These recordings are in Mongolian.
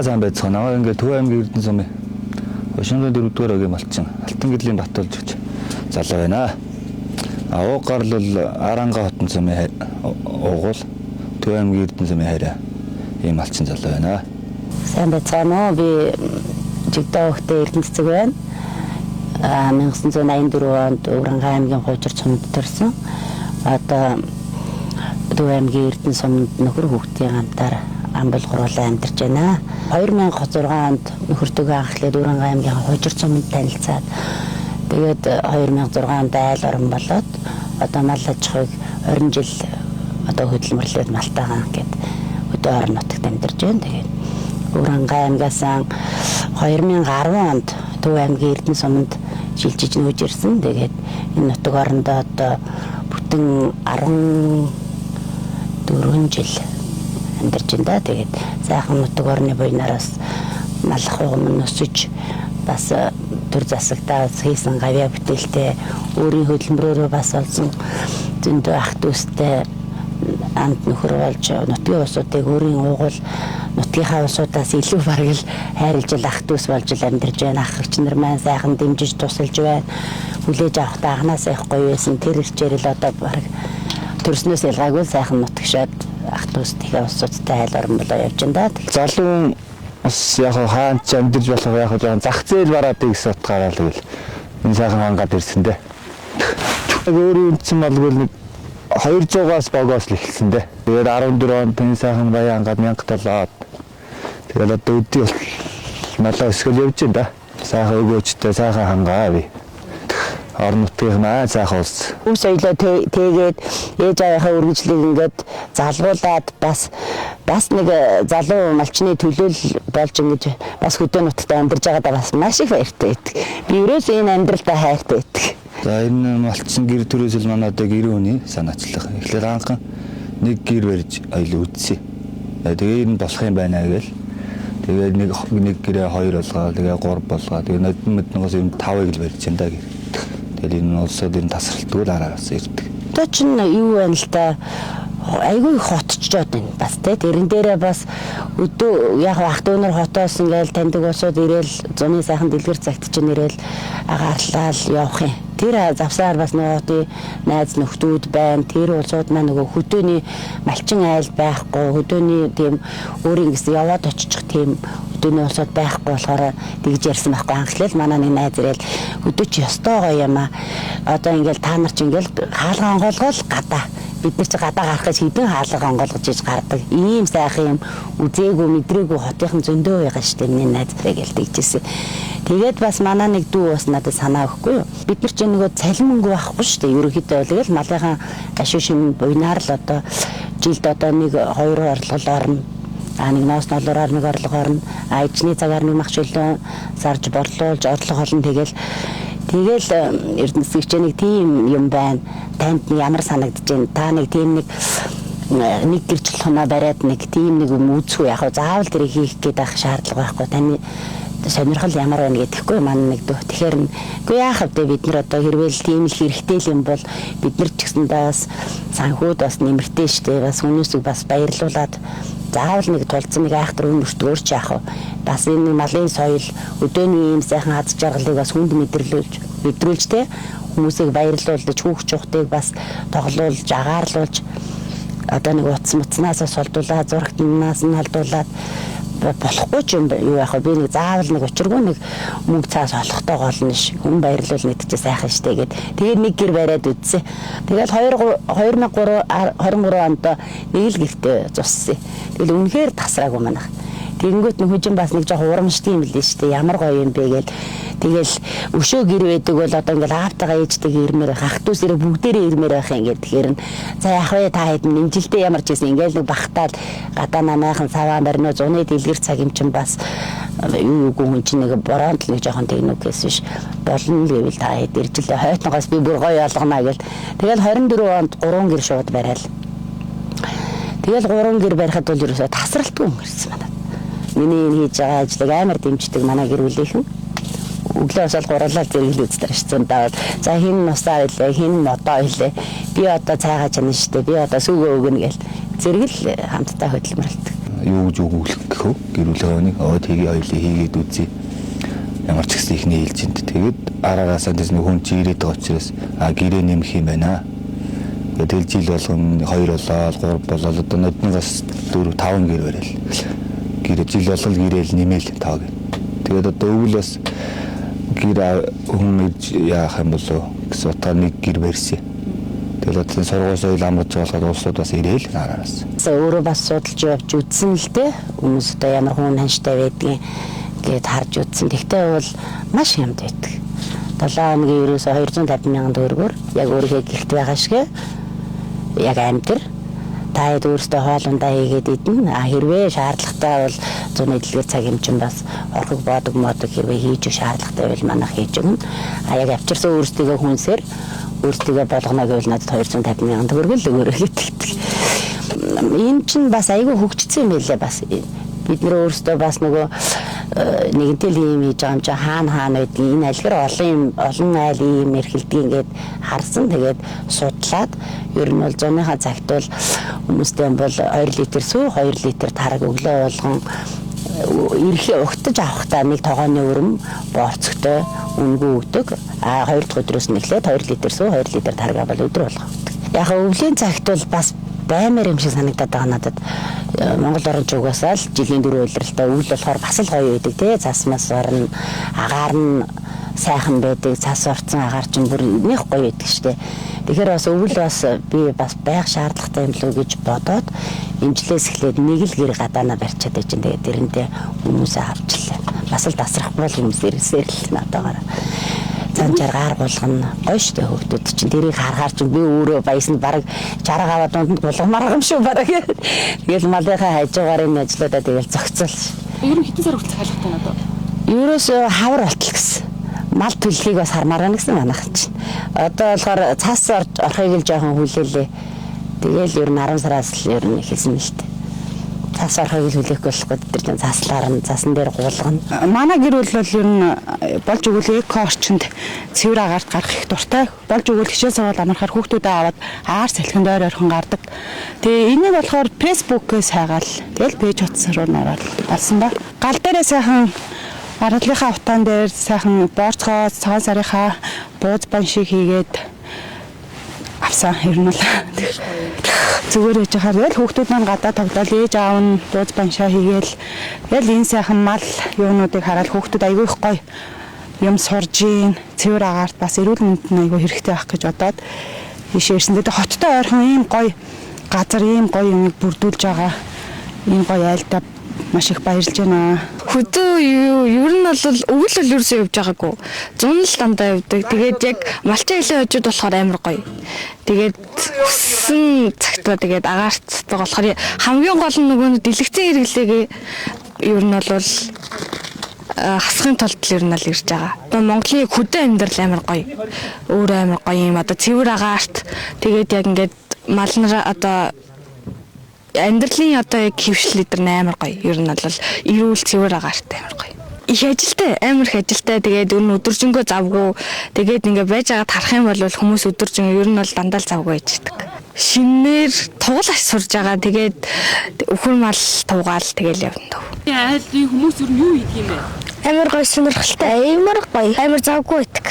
сайн байцгаана. Ингээд Төв аймгийн Эрдэнэ сумын Ошингийн 4-р өгийн малчин Алтан гэрлийн Батулж гэж залуу байна. Уугаар л Аранга хотын сумын уугуул Төв аймгийн Эрдэнэ сумын хараа ийм малчин залуу байна. Сайн байцгаана уу? Би Жигдаа хөхтэй Эрдэнэ цэцэг байна. 1984 онд Уранга аймгийн Хуучир цумд төрсөн. Одоо Төв аймгийн Эрдэнэ сумд нөхөр хүүхдийн хамтаар амбал гуруулаа амьдарч байна. 2006 онд нөхөртөөгөө анхлаад Уранга аймгийн Хуучир цумд танилцаад тэгээд 2006 онд айл орон болоод одоо мал аж ахуйг 20 жил одоо хөдөлмөрлөөд малтаагаан гэд өдөө орон нутагт амьдарч байна. Тэгээд Уранга аймгаас 2010 онд Төв аймгийн Эрдэнэ сумд шилжиж нүүж ирсэн. Тэгээд энэ нутаг орондоо одоо бүтэн 14 жил амьдарч байна. Тэгээд сайхан нутаг орны буйнараас малах юм өсөж бас төр засагтаа хийсэн гавья бүтээлтэй өөрийн хөдөлмөрөөрөө бас олсон зөндөө ах дүүстэй амт нөхөр болж нутгийн усуудыг өөрийн уугуул нутгийнхаа усуудаас илүү бараг л хайрлж ах дүүс болж амьдарч байна. Ахч нар маань сайхан дэмжиж тусалж байна. Хүлээж авахдаа анханасаа их гоё байсан. Тэр ирчээр л одоо бараг төрснөөс ялгаагүй сайхан нутагшаад ах дүүс тэгээ усуудтай айл орон болоо явж байна. Залуу бас яг хаан ч амьдарч болох яг жоохон зах зээл бараадыг гэсэн утгаараа л энэ сайхан хангаад ирсэн дээ. Өөрийн үндсэн малгүй нэг 200-аас богоос л эхэлсэн дээ. Тэгээд 14 онд энэ сайхан баян хангаад 1000 толоод тэгээд одоо өдөө малаа өсгөл явж байна да. Сайхан өгөөчтэй сайхан хангаа би. Орон нутгийн маа сайхан улс. Үс соёлоо тэгээд ээж аваахаа үргэлжлэх ингээд залгуулад бас нэг залуу малчны төлөөл болж ингэж бас хөдөө нутагт амьдарч байгаадаа бас маш их баяртай байдаг. Би ерөөсөө энэ амьдралдаа хайртай байдаг. За энэ малчин гэр төрөөс л манай одоо гэрийн хүний санаачлах. Эхлээд анхан нэг гэр барьж аялал үтсэ. Тэгээ энэ болох юм байна гээл. Тэгээд нэг гэрээ 2 болгоо, тэгээ 3 болгоо. Тэгээ nøднээс юм 5-ыг л барьж энэ гэр. Тэгээд энэ улсууд энэ тасралтгүй л араас ирдэг. Одоо ч юу байна л та айгүй хотчжоод байна бас тий. Тэрэн дээрээ бас өдөө яг ах дүүнэр хотоос ингээл таньдаг улсууд ирээл зуны сайхан дэлгэр цагт чинь ирээл агаарлал явах юм. Тэр завсаар бас нөтийн найз нөхдүүд байна. Тэр улсууд маань нөгөө хөдөөний малчин айл байхгүй, хөдөөний тийм өөрийн гэсэн яваад очих тийм хөдөөний улсууд байхгүй болохоор тэгж ярьсан байхгүй. Анхлал манай нэг найз ирээл хөдөө чи ёстой гоё юм аа. Одоо ингээл та нар чи ингээл хаалга онгоолгол гадаа бид нар чи гадаа гарах гэж хэдэн хаалга онгоолгож иж гардаг. Ийм сайхан юм үзээгүй мэдрээгүй хотынхан зөндөө байгаа штеп миний найз гэж тэгжсэн. Тэгээд бас манай нэг дүү бас надад санаа өгөхгүй юу. Бид нар ч нөгөө цалингүй байхгүй шүү дээ. Ерөнхийдөө тэгэл малынхаа ашиг шим буйнаар л одоо жилд одоо 1-2 орлого орно. Нэг ноос ноолоор нэг орлого орно. Ажны цагаар нэг мах шилэн сарж борлуулж орлого олно. Тэгэл Эрдэнэ цэцэг нэг тийм юм байна. Танд ямар санагдаж байна? Та нэг тийм нэг гэрчлэлхнаа бариад нэг тийм нэг юм үүсгүй яг заавал тэрийг хийх гээд байх шаардлага байхгүй. Таны сонирхол ямар байна гэдэхгүй маань нэг дөө. Тэгэхээр үгүй яах вэ бид нар одоо хэрвээ тийм их хэрэгтэй юм бол бид нар ч гэсэндээ бас санхүүд бас нэмэртэй штэ бас хүмүүсийг бас баярлуулад заавал нэг тулцсан нэг айхтар өнөртгөөр ч яах вэ бас энэ малын соёл өдөөний ийм сайхан аз жаргалыг бас хүнд мэдрүүлж тэ хүмүүсийг баярлуулж хүүхч ухтыг бас тоглуулж агаарлуулж одоо нэг утас муцнаас солдуулаад зурагтнаас нь холдуулаад болохгүй ч юм юу яах вэ би нэг заавал нэг учиргүй нэг мөнгө цаас олохтой голно ш хүн баярлуул мэдчихээ сайхан штэ гэд тэгээд нэг гэр бариад үтсэн. Тэгээд 2023 онд нэг л гэртээ зуссан. Тэгэл үнэхээр тасраагүй манайх. Тэгэнгүүт нөхөжин бас нэг жоох урамштай юм лээ штэ ямар гоё юм бэ гээл тэгэл өшөө гэр байдаг бол одоо ингээл аавтайгаа ээжтэйгээ ирмээр ах дүүс ирээ бүгдээрээ ирмээр байх юм гээд тэгэхээр за яах вэ та хэд нэмжилдээ ямар ч гэсэн ингээл нэг багтаал гадаа намайхан саваа барьно зуны дэлгэр цаг юм чин бас юу хүн чинь нэг бороонд л нэг жоохон тэгнүг гэсэн ш болно гэвэл та хэд иржлээ хойтногоос би бүр гоё ялгана гээл тэгэл 24 онд 3 гэр шууд барайл тэгэл 3 гэр барихад бол ерөөсө тасралтгүй өнгөрсөн байна. Миний хийж байгаа ажлыг амар дэмждэг манай гэр бүлийнхэн өглөө осол гурлал зэрэглээд старшсан даваад за хин нусаа илээ хин модоо илээ би одоо цайгаа чана штэ би одоо сүгөө өгнө гэл зэрэгэл хамтдаа хөдөлмөрлөдөг. юу гэж өгүүлэх гэхөө гэр бүлийн хооник тэгээ хоёлыг хийгээд үзье. Ямар ч гэсэн ихний ээлжинд тэгээд араагаасаа дэс нэг хүн чи ирээд байгаа учраас гэрээ нэмэх юм байна. Тэгэл жил болгон 2 болоод 3 болоод одоо нодноос 4 5 гэр барил. Гэрээ жил болгол гэрэл нэмэл тааг. Тэгээд одоо өвөл бас гэр хүн яах юм болов гэсэн утгаар нэг гэр барьсан. Тэгэл одоо сургууль соёл амгаж байгаа болохоор улсууд бас ирээл араас. Өөрөө бас судалж явж үзсэн л дээ. Хүмүүс одоо ямар хүн ханштай байдгийг гээд харж үзсэн. Тэгтээ бол маш хямд байдаг. 7 хоногийн ерөөсө 250,000 төгрөгөөр яг өөрийнхөө гэрт байгаа шиг яг амтэр таад өөртөө хоолундаа хийгээд идэн. Хэрвээ шаардлагатай бол зуны дэлгэр цаг хэмжин бас орхиг бодог модог хэрвээ хийж шаардлагатай бол манайх хийж өгнө. Яг авчирсан өөртөө хүнсээр өөртөө болгоно гэвэл надад 250,000 төгрөг л өгөөрэй гэдэг. Энэ чинь бас айгүй хөгжсөн юм байлээ бас. Бид нэр өөртөө бас нөгөө нэгэнтэй л юм хийж байгаа юм чинь хаана байдгийг энэ альгэр олон айл юм эрхэлдэг ингээд харсан. Тэгээд судлаад ер нь бол зуныхаа цагт бол хүмүүстэй бол 2 литр сүү 2 литр тараг өглөө болгон ирэхээ угтаж авахдаа нэг тогооны өрөм борцогтой үнгүй өгдөг. 2 дахь өдрөөс нь эхлээд 2 литр сүү 2 литр тарга бол өдөр болго өгдөг. Яг өвлийн цагт бол бас баймаар юм шиг санагдаад байгаа надад. Монгол орон чугасаа л жилийн 4 улиралтай өвөл болохоор бас л гоё байдаг тий. Цас мас орно, агаар нь сайхан байдаг, цас орцсон агаар чинь бүр нэх гоё байдаг штэ. Тэгэхээр бас өвөл бас би бас байх шаардлагатай юм лүү гэж бодоод имжлээс эхлээд нэг л гэр гадаана барьчаад байж энэ тэгээд тэрэндээ хүмүүсээ авчлаа. Бас л тасрахгүй бол хүмүүс ирсээр л надаагаар. Занчаар гар болгоно гоё штэ хөвгдөд чинь тэрийг харахаар чинь би өөрөө баясанд бараг 60 аваад дунд булгамаар юм шүү бараг. Тэгэл малынхаа хажуугаар энэ ажлуудаа тэгэл зогцол. Ер нь хэдэн сар хүртэл хайлттай надад. Ерөөсөө хавар болтол гэсэн. Мал төлхийг бас хармаар байна гэсэн манайх чинь. Одоо болохоор цас орхийг л жоохон хүлээлээ. Тэгэл ер нь 10 сараас л ер нь хэлсэн л дээ. Цас орхийг л хүлээхгүй болохгүй тэр чинь цаслаар нь цасан дээр гуулгана. Манай гэр бүл бол ер нь болж өгвөл эко орчинд цэвэр агаарт гарах их дуртай. Болж өгвөл хичээл сургууль амархаар хүүхдүүдээ аваад агаар салхинд ойр ойрхон гардаг. Тэгээ энийг болохоор фэйсбүүкээс хайгаал тэгэл пэйж утсан руу нараад алсан ба. Гал дээрээ сайхан аргалынхаа утаан дээр сайхан борцгоо цагаан сарынхаа бууз бан шиг хийгээд авсан ер нь бол зүгээр яж хахаар яг хүүхдүүд маань гадаа тогтоол ээж аав нь бууз баншаа хийгээл яг энэ сайхан мал юунуудыг хараад хүүхдүүд айгүй их гоё юм сурж ийн цэвэр агаарт бас эрүүл мэндэд нь айгүй хэрэгтэй байх гэж бодоод ишээрсэн. Тэгээд хоттой ойрхон ийм гоё газар ийм гоё юмыг бүрдүүлж байгаа ийм гоё айлдаа маш их баярлж байна. Хөдөө ер нь бол өвөл ерөөсөө явж байгаагүй. Зун л дандаа явдаг. Тэгээд яг малчин хэлээ хожууд болохоор амар гоё. Тэгээд өссөн цагтаа тэгээд агаарт болохоор хамгийн гол нь нөгөө дэлгэцэн хэрэглээгээ ер нь бол хасахын тулд л ер нь л ирж байгаа. Одоо Монголын хөдөө амьдрал амар гоё. Өөр амар гоё юм. Одоо цэвэр агаарт тэгээд яг ингээд мал нараа одоо амьдралын одоо яг хөвшил өдр амар гоё. Ер нь бол эрүүл цэвэр агаартай амар гоё. Их ажилтай, амар их ажилтай. Тэгээд өдөржингөө завгүй. Тэгээд ингээ байж байгаад харах юм бол хүмүүс өдөржингөө ер нь бол дандаа л завгүй яждаг. Шинээр тугалаж сурж байгаа. Тэгээд өхөр мал тугаал тэгэл явна. Айлын хүмүүс ер нь юу хийх юм бэ? Амар гоё сонирхолтой, амар гоё, амар завгүй байдаг.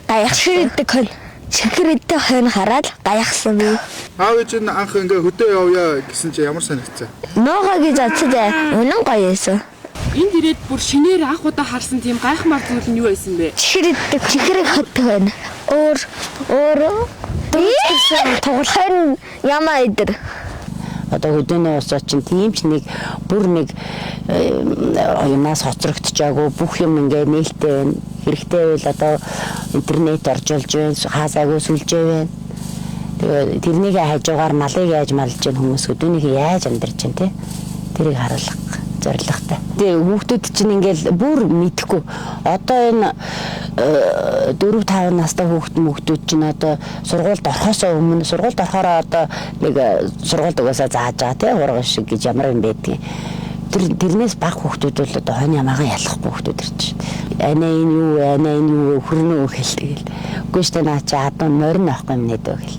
Гаях ширдэг хөн. Ширхрэдтэй хойно хараад гаяхсан би. Аав ээж нь анх ингээ хөдөө явъя гэсэн чи ямар санагцсан? Ноогоо гэж атсаа үнэн гоё байсан. Энд ирээд бүр шинээр анх удаа харсан тийм гайхмаар зүйл нь юу байсан бэ? Ширхрэдтэй чихрэг хөттэй байна. Өөр тоглохын ямаа идэр. Одоо хөдөөний усаа чинь тийм ч нэг бүр нэг юмас хоцрогдчихаагүй бүх юм ингээ нээлттэй байна. Хэрэгтэй байл одоо интернет оржуулж байна, хаасаагүй сүлжээ байна. Тэгээ тэрнийг хажуугаар малыг яаж малж гэн хүмүүс өдөөнийг яаж амьдарч гэн те. Тэрийг харуулах зорилготой. Тэгээ хүүхдүүд чинь ингээл бүр мэдхгүй. Одоо энэ 4-5 настай хүүхдүүд чинь одоо сургуульд орохоос өмнө сургуульд орохороо одоо нэг сургуульд угаасаа зааж байгаа те урган шиг гэж ямар юм байдгийг. Тэрнээс баг хүүхдүүд бол одоо хойно ямаагаа ялахгүй хүүхдүүд ирж байна. Анаа энэ юу хөрнөө хэлдэг. Үгүй штэ наа чи адуу морин авахгүй юм нэдөө гэл.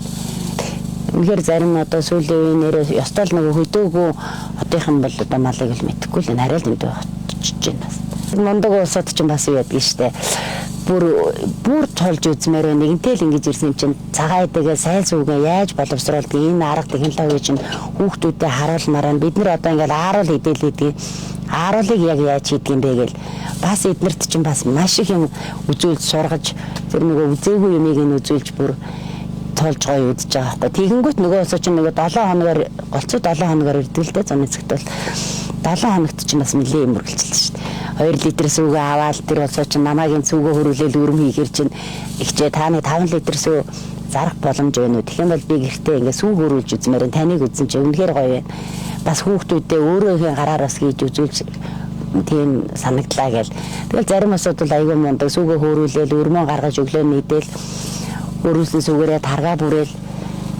Үнэхээр зарим одоо сүүлийн үеийнээр ёстой л нөгөө хөдөөгүй одынхан бол одоо малыг л мэдэхгүй л арай л эндээ хотчиж байна бас. Мундаг улсууд ч бас юу яддаг штэ. Бүр тулж үзмээр нэгэнтэй л ингэж ирсэн чинь цагаан эдэгээ сайн сүүгээ яаж боловсруулдаг энэ арга технологи чинь хүүхдүүдэд харуулмаар бид нар одоо ингээл ааруул хэдэлээдэг. Ааруулыг яг яаж хийдэг юм бэ гээл бас эднэрт чинь бас маш их юм үзүүлж сургаж тэр нөгөө үзээгүй юмыг нь үзүүлж бүр тулж гоё үдэж байгаа байхгүй. Тэгэнгүүт нөгөө усаа чинь нөгөө 7 хоногоор голцоо 7 хоногоор ирдэг л дээ зам эцэгт бол 7 хоногт чинь бас нэлээд юм үргэлжилсэн шүү дээ. 2 литр сүүгээ аваад тэр усаа чинь намаагийн сүүгээ хөрвүүлэл өрөм хийхэр чинь ихчээ тааны 5 литр сүү зарах боломж байна уу? Тэгэх юм бол би гэртээ ингээ сүү хөрвүүлж үзмээр таныг үзэн чинь үнэхээр гоё байна. Бас хүүхдүүдээ өөрөөхөө гараараас хийж үзүүлж тийм санагдлаа гээл. Тэгэл зарим усуд бол аягүй мундаг сүүгээ хөрвүүлэл өрмөө гаргаж өглөө нийдэл өрүүлсэн сүгээрээ таргаа бүрэл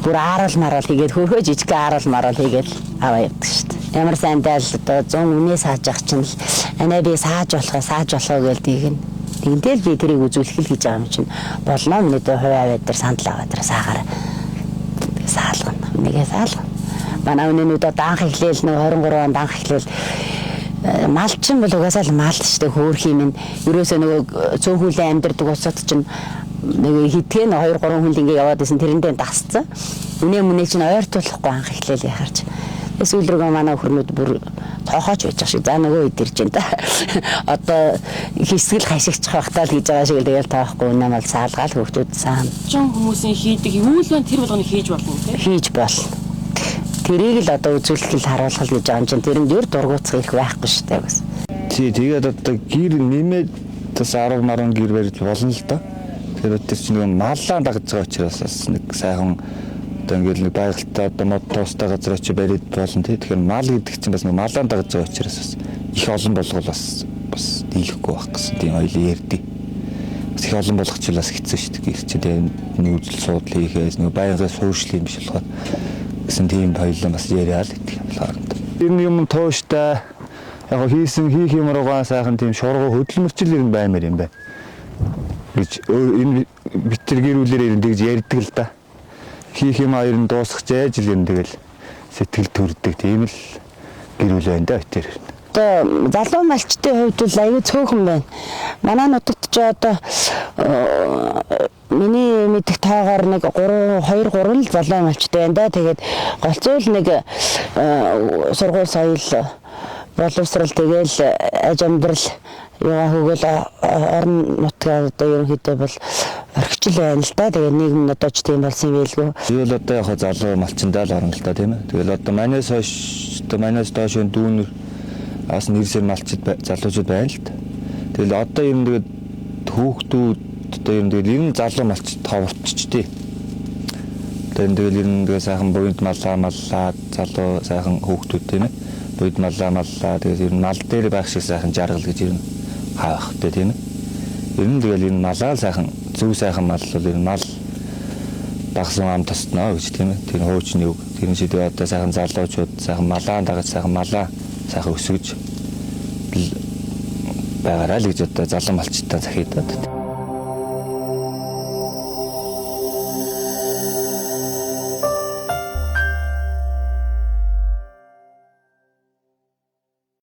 бүр ааруул маруул хийгээд хөрхөө жижиг ааруул маруул хийгээд аваа явдаг шүү дээ. Ямар сайн дайл одоо 100 үнээ сааж ах чинь л анаа би сааж болохоо гээл тэгнэ. Тэгнтэл би тэрийг үзүүлэх л гэж байгаа юм чинь болно өнөөдөр хувь аваад дээр сандал аваад дээр саагаар саалгана. Нэгээ саалгана. Манай өнөөнүүд одоо анх эхлээл нэг 23 онд анх эхлээл малчин бол угаасаа л мал шүү дээ хөөх юм нь ерөөсөө нөгөө цөөхүүлэн амьдардаг усад чинь нэг хитгэн 2 3 хүн ингээ яваад байсан тэрэндээ дасцсан. Үнэ чинь ойртуулахгүй анх эхлээл яхаарч. Эсвэл рүү манай хөрнүүд бүр тоохооч байж байгаа шиг. За нөгөө үед ирж байна да. Одоо хэсгэл хашигч хавахтаа л хийж байгаа шиг л тэгэл тоохгүй үнэ мал саалгаал хөвгтүүд саана. Чин хүмүүсийн хийдэг юу л вэ тэр болгоныг хийж болно тийм. Хийж болно. Тэрийг л одоо үзүүлэх л харуулах гэж байгаа юм чинь тэрэнд юр дургуутсах их байхгүй шүү дээ бас. Тэгээд одоо гэр нэмээд бас 10 маран гэр барьж болно л доо. Тэр чинь нэг маллаа дагж байгаа учраас бас нэг сайхан одоо ингээл нэг байгальтай одоо мод тоостой газар очиж бариад болно тий. Тэгэхээр мал гэдэг чинь бас нэг маллаа дагж байгаа учраас бас их олон болгол бас дийлэхгүй байх гэсэн тийм ойлоо ярдээ. Бас их олон болгочихлаас хэцүү шүү дээ. Гэр чинь тийм нүүзэл суудлын хийхээс нэг байнгын суурьшлын биш болохоор гэсэн тийм хоёлоо бас яриад идэх юм байна. Энэ юм тууштай яг хийх юм руугаа сайхан тийм шургуу хөдөлмөрчл юм баймаар юм байна. Гэж энэ битэр гэрүүлэрээр энэ тэгж ярьдаг л да. Хийх юм хоёр нь дуусах жээж л юм тэгэл сэтгэл төрдөг тийм л гэрүүл байна да битэр. Одоо залуу малчтын хувьд бол аюу цөөхөн байна. Манай нутагт ч одоо миний мэдих тоогоор нэг 2-3 л залуу малчтай байна да. Тэгээд голцоо л нэг сургууль соёл боловсрал тэгэл аж амьдрал яа хөгөл орон нутгаа одоо ерөнхийдөө бол орхичл байна л да. Тэгээ нийгэм нь одоо ч тийм болсон байлгүй. Тэгэл одоо яг залуу малчиндаа л орно л да тийм ээ. Тэгэл одоо манайс доош дүүнэр ас нэрсэр малчид залуучууд байна л да. Тэгэл одоо юм тэгээд хүүхдүүд одоо юм тэгээд ер нь залуу малчид товолччтэй. Тэгэл ер нь тэгээд сайхан буйд маллаа залуу сайхан хүүхдүүд тийм ээ. Буйд маллаа тэгээд ер нь мал дээр байх шиг сайхан жаргал гэж ер нь хаахтай тийм ээ. Ер нь тэгэл энэ малаа сайхан зөв сайхан мал бол ер нь мал дагсан ам тосноо гэж тийм ээ. Тэр хуучны үг. Тэр шийдээ одоо сайхан залуучууд сайхан малаа дагаж сайхан малаа сайхан өсгөж байгаарай л гэж одоо залуу малчтаа захидаад.